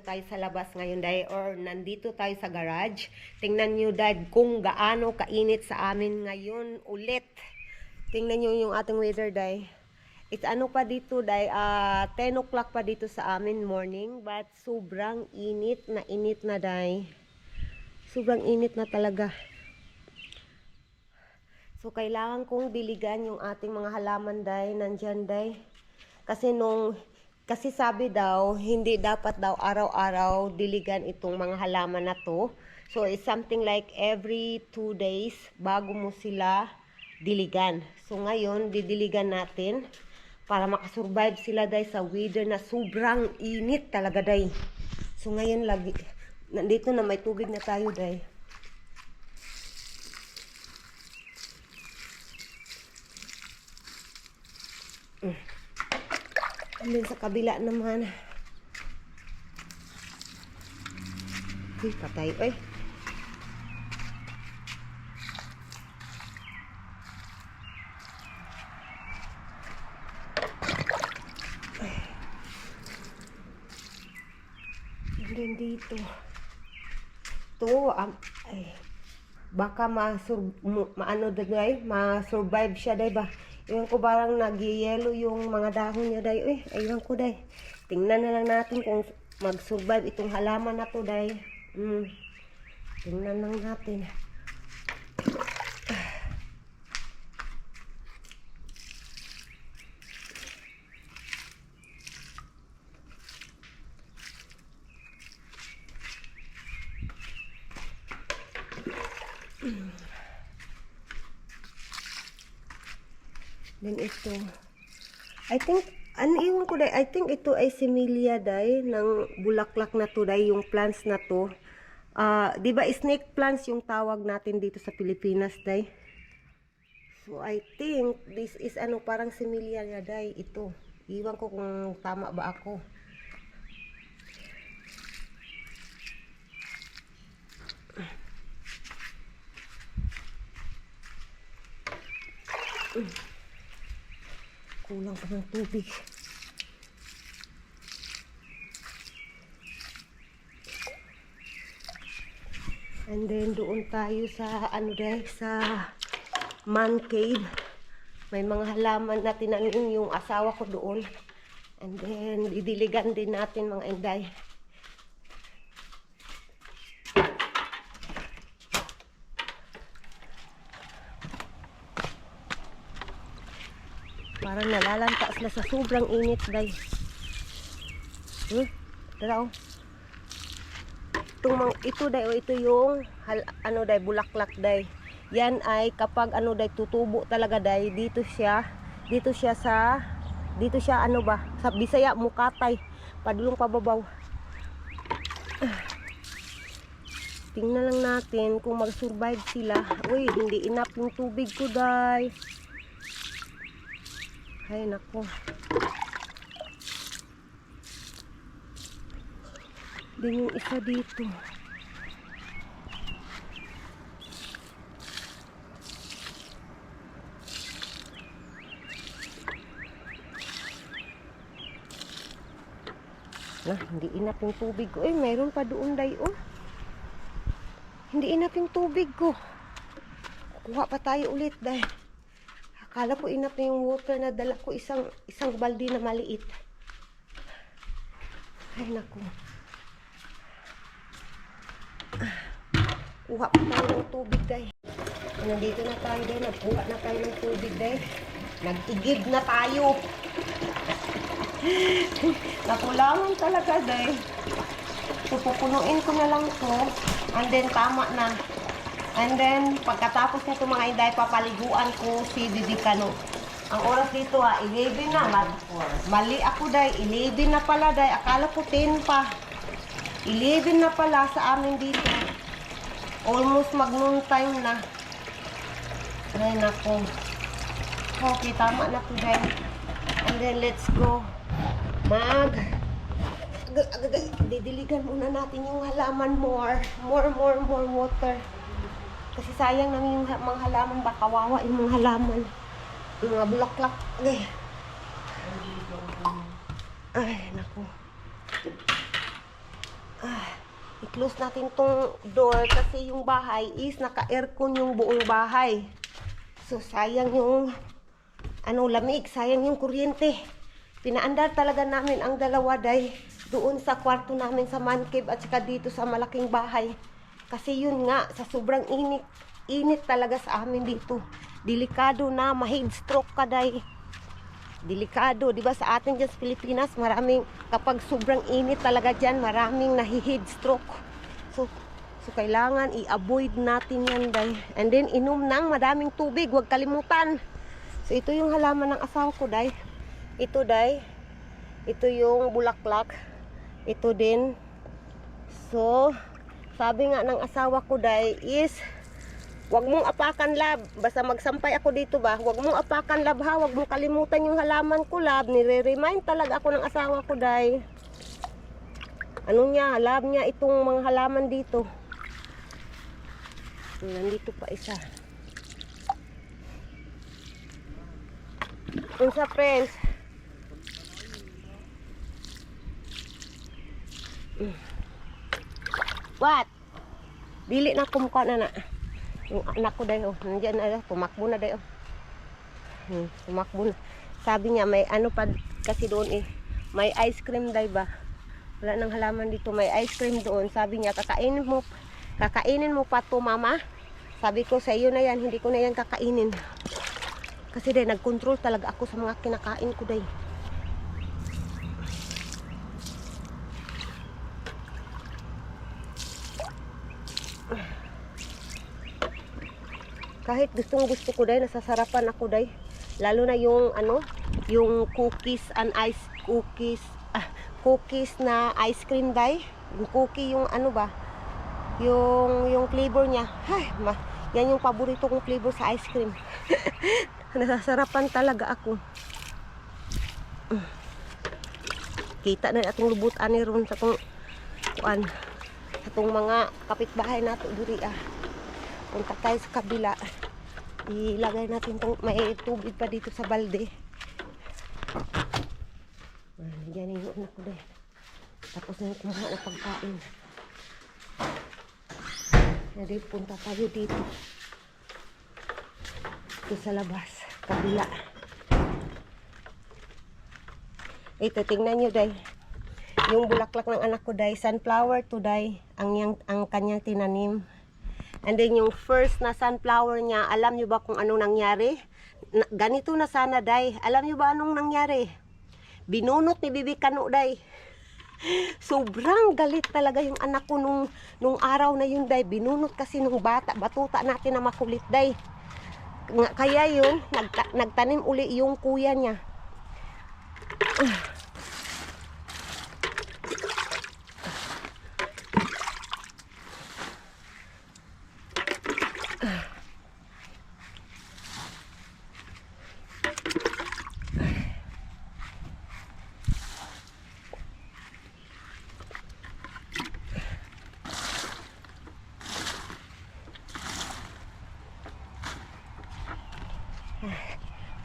tayo sa labas ngayon, day, or nandito tayo sa garage. Tingnan nyo, day, kung gaano kainit sa amin ngayon ulit. Tingnan nyo yung ating weather, day. It's ano pa dito, day, 10 o'clock pa dito sa amin morning, but sobrang init na, day. Sobrang init na talaga. So, kailangan kong diligan yung ating mga halaman, day, nandyan, day. Kasi sabi daw, hindi dapat daw araw-araw diligan itong mga halaman na to. So, it's something like every 2 days bago mo sila diligan. So, ngayon, didiligan natin para makasurvive sila, day, sa weather na sobrang init talaga, day. So, ngayon, nandito na may tubig na tayo, day. And then sa kabila naman. Uy, patay. Uy. And then dito. Ito, baka ma-survive siya, day ba? Ewan ko, parang nag-yellow yung mga dahon niya, day. Uy, ayun ko, day. Tingnan na lang natin kung mag-survive itong halaman na to, day. Tingnan lang natin. Then ito, I think, iwan ko, day, I think ito ay similia, day, ng bulaklak na to, day, yung plants na to. Di ba snake plants yung tawag natin dito sa Pilipinas, day? So, I think this is parang similia niya, day, ito. Iwan ko kung tama ba ako. Kulang pa ng tubig. And then doon tayo sa sa man cave. May mga halaman na tinanim yung asawa ko doon. And then didiligan din natin, mga inday. Parang nalalanta sila sa sobrang init, day. Tara, oh. Ito, day, ito yung day, bulaklak, day. Yan ay kapag day, tutubo talaga, day. Dito siya sa Bisaya, mukatay. Padulong pababaw. Tingnan lang natin kung mag-survive sila. Uy, hindi enough yung tubig ko, day. Ay, nako. Din yung isa dito. Hindi enough yung tubig ko. Mayroon pa doon, day, oh. Hindi enough yung tubig ko. Kuha pa tayo ulit, day. Akala ko enough na yung water na dala ko, isang balde na maliit. Ay, naku. Kuha pa tayo ng tubig, day. Nandito na tayo, day. Nagkuha na tayo ng tubig, day. Nag-igib na tayo. Nakulangan talaga, day. So, pupunuin ko na lang to. And then, tama na. And then, pagkatapos nito, mga inday, papaliguan ko si Didikano. Ang oras dito, 11 na. Mali ako, day. 11 na pala, day. Akala ko 10 pa. 11 na pala sa amin dito. Almost mag-noon time na. Ay, nako. Okay, tama na po, day. And then, let's go. Didiligan muna natin yung halaman more water. Kasi sayang namin yung mga halaman, baka kawawa yung mga halaman. Yung mga bulaklak. Ay, naku. I-close natin tong door kasi yung bahay is naka-aircon yung buong bahay. So, sayang yung lamig, sayang yung kuryente. Pinaandar talaga namin ang dalawa day doon sa kwarto namin sa man cave at saka dito sa malaking bahay. Kasi yun nga, sa sobrang init talaga sa amin dito. Delikado na, ma-heat stroke ka day. Delikado, di ba sa atin dyan sa Pilipinas, maraming, kapag sobrang init talaga dyan, maraming nahi-heat stroke. So kailangan i-avoid natin yan, day. And then, inom ng madaming tubig, huwag kalimutan. So, ito yung halaman ng asawa ko, day. Ito, day. Ito yung bulaklak. Ito din. So, sabi nga ng asawa ko, day, is huwag mong apakan, lab. Basta magsampay ako dito ba, huwag mong apakan, lab, ha. Huwag mong kalimutan yung halaman ko, lab. Nire-remind talaga ako ng asawa ko, day. Ano niya, lab niya itong mga halaman dito. So, nandito pa isa. Unsa, friends? What? Dili na kumukha na. Yung anak ko dayo, nandiyan na, tumakbo na dayo. Tumakbo na. Sabi niya, may ano pa kasi doon eh. May ice cream day ba? Wala nang halaman dito, may ice cream doon. Sabi niya, kakainin mo pa to, mama. Sabi ko, sa iyo na yan, hindi ko na yan kakainin. Kasi day, nag-control talaga ako sa mga kinakain ko day. Kahit gusto ko day, nasasarapan ako day. Lalo na yung yung cookies and ice cookies na ice cream day. Yung cookie yung ba? Yung flavor niya. Yan yung paborito kong flavor sa ice cream. Nasasarapan talaga ako. Kita na atong lubutan ni ron sa atong mga kapitbahay nato diri punta tayo sa kabila, ilagay natin may tubig pa dito sa balde. Diyan yung anak ko din, tapos na yung kumuha na pagkain. Jadi punta tayo dito sa labas kabila. Ito, tingnan nyo day, yung bulaklak ng anak ko day, sunflower to day ang kanyang tinanim. And then yung first na sunflower niya, alam nyo ba kung anong nangyari? Ganito na sana, day. Alam nyo ba anong nangyari? Binunot ni Bibi Kano, day. Sobrang galit talaga yung anak ko nung araw na yun, day. Binunot kasi nung batuta natin na makulit, day. Kaya yun, nagtanim uli yung kuya niya.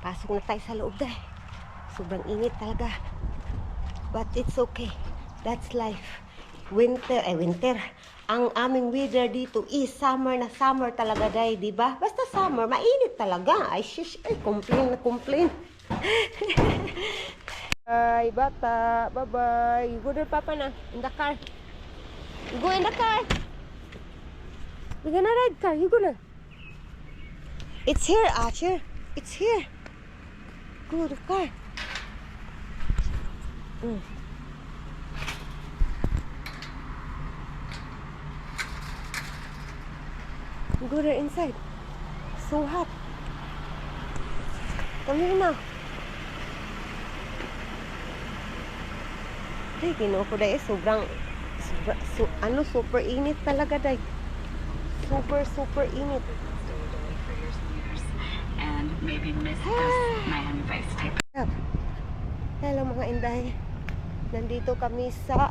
Pasok na tayo sa loob, day. Sobrang init talaga. But it's okay. That's life. Winter. Ang aming weather dito is summer na summer talaga, day. Diba? Basta summer, mainit talaga. Ay, shish. Ay, complain. Bye, bata. Bye-bye. You go there, Papa, na. In the car. You go in the car. We're gonna ride car. You go na. It's here, Archer. It's here. Go to the car. Go there inside. So hot. Come here now. Ay, kinuha ko dahil super init talaga dahil. Super init. And maybe miss my advice type. Hello mga inday. Nandito kami sa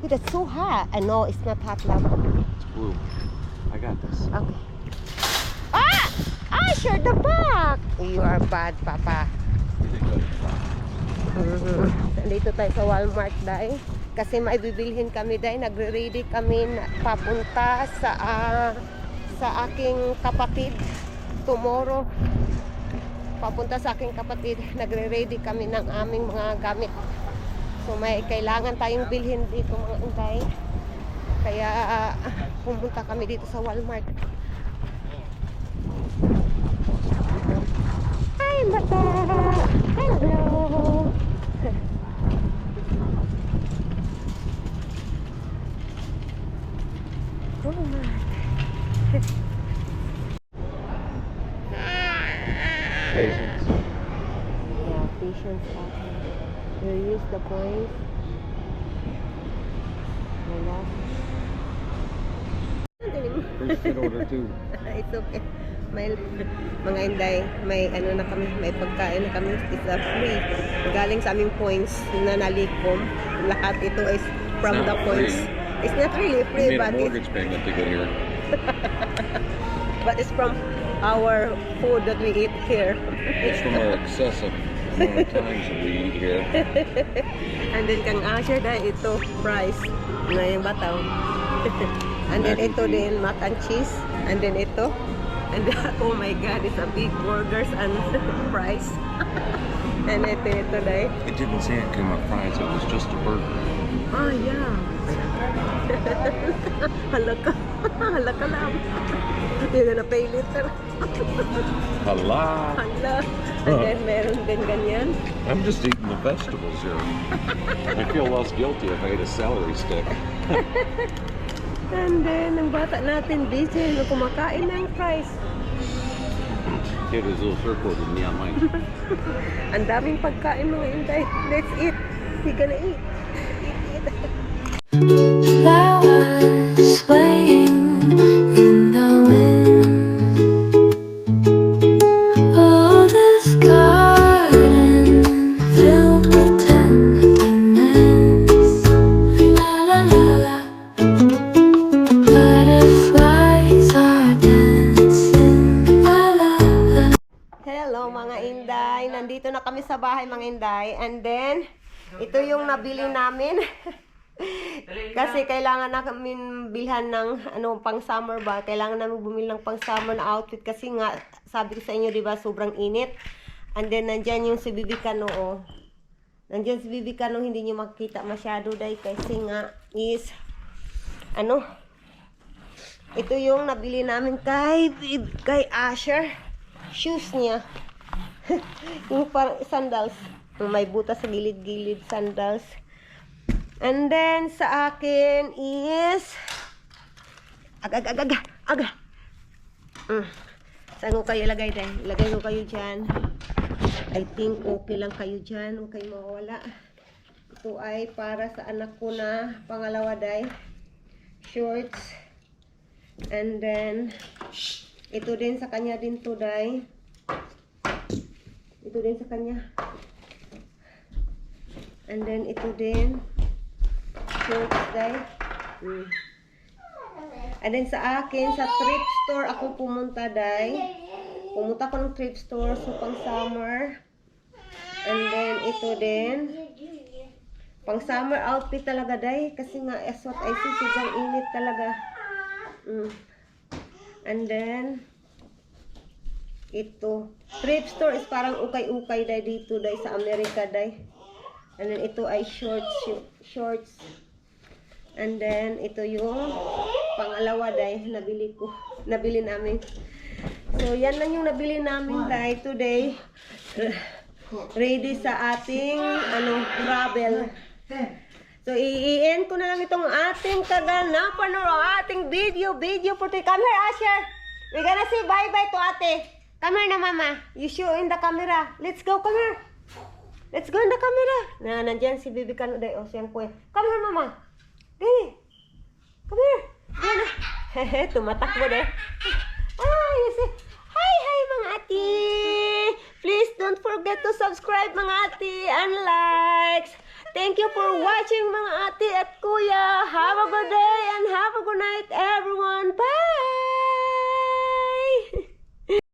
that's so hot. No, it's not hot, love. It's blue. I got this. Okay. Sure, the back. You are bad, Papa. Nandito tayo sa Walmart, dahil Kasi may bibilhin kami dahil nagre-ready kami na papunta sa aking kapatid tomorrow. Papunta sa aking kapatid, nagre-ready kami ng aming mga gamit. So may kailangan tayong bilhin dito mga inday. Kaya pumunta kami dito sa Walmart. Hi Mata! Hello! Oh my. Patience. Yeah, patience. You use the points. Wala. First in order too. It's okay. May mga inday, may ano na kami, may pagkain na kami. It's free. Galing sa aming points na nalikom. Lahat ito is from It's the not points. free. It's not really I free, made but a mortgage payment to get here. it's from our food that we eat here. It's from our excessive amount of times that we eat here. And then kang Asher dahil ito price na yung bataw. And then Mac and ito cheese. din mac and cheese. And then ito. And oh my god, it's a big burgers and fries. And ito dahil. It didn't say it came with fries, it was just a burger. Ah, yeah. Halaka. Halaka lang. You're gonna pay later. Hala! Hala. And then meron din ganyan. I'm just eating the vegetables here. I feel less guilty if I ate a celery stick. And then, ang bata natin, busy, na kumakain ng fries. It was a little circle with me on mine. Ang daming pagkain mga inday. Let's eat. We gonna eat. Eat. Flowers swaying in the wind. Oh, this garden filled with tenderness. La la la la. Butterflies are dancing. La la la. Hello mga inday. Nandito na kami sa bahay mga inday. And then, ito yung nabili namin. Kasi kailangan namin bilhan ng pang summer ba. Kailangan namin bumili ng pang summer na outfit kasi nga sabi ko sa inyo 'di ba sobrang init. And then nandiyan yung si Bibi Kano oh. Nandiyan si Bibi Kano, hindi niyo makita masyado dahil kasi nga is ito yung nabili namin kay Asher. Shoes niya. Yung parang sandals. Yung may butas sa gilid-gilid sandals. And then, sa akin is... Aga. Saan ko kayo ilagay dahil? Ilagay ko kayo dyan. I think okay lang kayo dyan. Huwag kayo mawala. Ito ay para sa anak ko na pangalawa dahil. Shorts. And then, ito din sa kanya din to dahil. Ito din sa kanya. And then, ito din. Shorts dahil. And then sa akin, sa thrift store ako pumunta dahil. Pumunta ako ng thrift store so pang summer. And then ito din. Pang summer outfit talaga dahil. Kasi nga as what I see, sigang init talaga. And then ito. Thrift store is parang ukay-ukay dahil dito dahil sa Amerika dahil. And then ito ay shorts. And then ito yung pangalawa dahil nabili namin. So yan lang yung nabili namin dahil today ready sa ating travel. So i-end ko na lang itong ating kaganapan or ating video for today. Come here, Asher. We're gonna say bye-bye to ate. Come here na mama. You show in the camera. Let's go, come here. Let's go in the camera. Nandiyan si Bibi Kano dahil. O siyang kuya. Come here mama. Dili. Come here. Diyan. Tumatakbo deh. You see. Hi mga ati. Please don't forget to subscribe mga ati and likes. Thank you for watching mga ati at kuya. Have a good day and have a good night everyone. Bye.